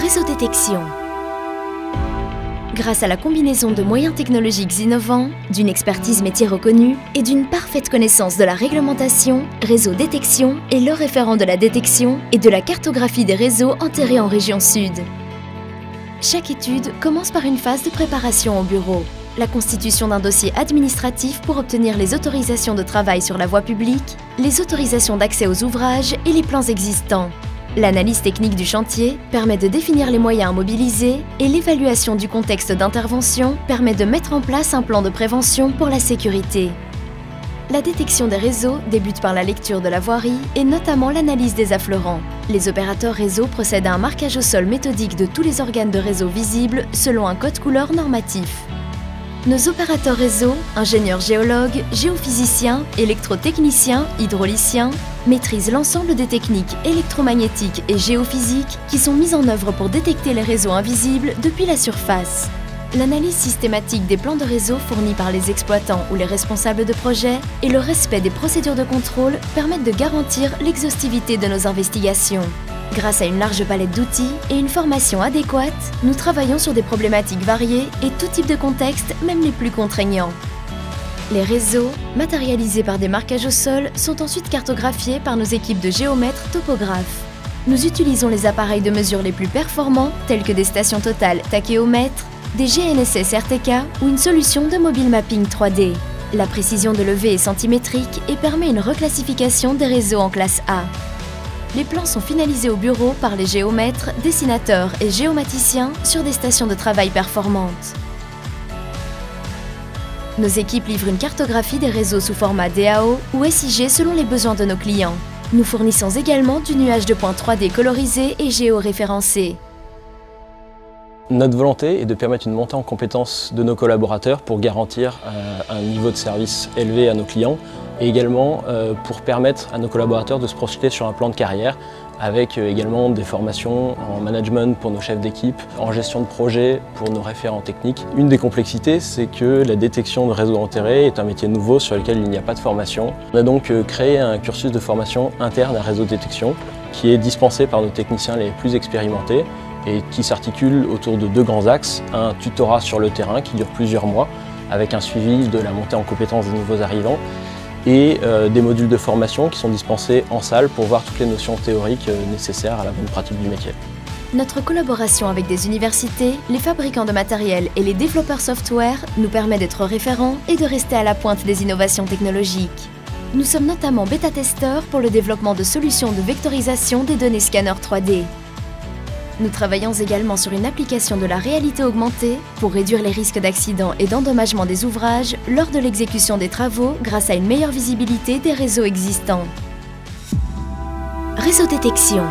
Réseau détection. Grâce à la combinaison de moyens technologiques innovants, d'une expertise métier reconnue et d'une parfaite connaissance de la réglementation, Réseau détection est le référent de la détection et de la cartographie des réseaux enterrés en région sud. Chaque étude commence par une phase de préparation au bureau. La constitution d'un dossier administratif pour obtenir les autorisations de travail sur la voie publique, les autorisations d'accès aux ouvrages et les plans existants. L'analyse technique du chantier permet de définir les moyens à mobiliser et l'évaluation du contexte d'intervention permet de mettre en place un plan de prévention pour la sécurité. La détection des réseaux débute par la lecture de la voirie et notamment l'analyse des affleurants. Les opérateurs réseau procèdent à un marquage au sol méthodique de tous les organes de réseau visibles selon un code couleur normatif. Nos opérateurs réseau, ingénieurs géologues, géophysiciens, électrotechniciens, hydrauliciens, maîtrisent l'ensemble des techniques électromagnétiques et géophysiques qui sont mises en œuvre pour détecter les réseaux invisibles depuis la surface. L'analyse systématique des plans de réseau fournis par les exploitants ou les responsables de projet et le respect des procédures de contrôle permettent de garantir l'exhaustivité de nos investigations. Grâce à une large palette d'outils et une formation adéquate, nous travaillons sur des problématiques variées et tout type de contexte, même les plus contraignants. Les réseaux, matérialisés par des marquages au sol, sont ensuite cartographiés par nos équipes de géomètres topographes. Nous utilisons les appareils de mesure les plus performants, tels que des stations totales tachéomètres, des GNSS RTK ou une solution de mobile mapping 3D. La précision de levée est centimétrique et permet une reclassification des réseaux en classe A. Les plans sont finalisés au bureau par les géomètres, dessinateurs et géomaticiens sur des stations de travail performantes. Nos équipes livrent une cartographie des réseaux sous format DAO ou SIG selon les besoins de nos clients. Nous fournissons également du nuage de points 3D colorisés et géoréférencés. Notre volonté est de permettre une montée en compétences de nos collaborateurs pour garantir un niveau de service élevé à nos clients et également pour permettre à nos collaborateurs de se projeter sur un plan de carrière avec également des formations en management pour nos chefs d'équipe, en gestion de projet pour nos référents techniques. Une des complexités, c'est que la détection de réseaux enterrés est un métier nouveau sur lequel il n'y a pas de formation. On a donc créé un cursus de formation interne à Réseau détection qui est dispensé par nos techniciens les plus expérimentés et qui s'articule autour de deux grands axes. Un tutorat sur le terrain qui dure plusieurs mois avec un suivi de la montée en compétences des nouveaux arrivants et des modules de formation qui sont dispensés en salle pour voir toutes les notions théoriques nécessaires à la bonne pratique du métier. Notre collaboration avec des universités, les fabricants de matériel et les développeurs software nous permet d'être référents et de rester à la pointe des innovations technologiques. Nous sommes notamment bêta-testeurs pour le développement de solutions de vectorisation des données scanners 3D. Nous travaillons également sur une application de la réalité augmentée pour réduire les risques d'accidents et d'endommagement des ouvrages lors de l'exécution des travaux grâce à une meilleure visibilité des réseaux existants. Réseau détection.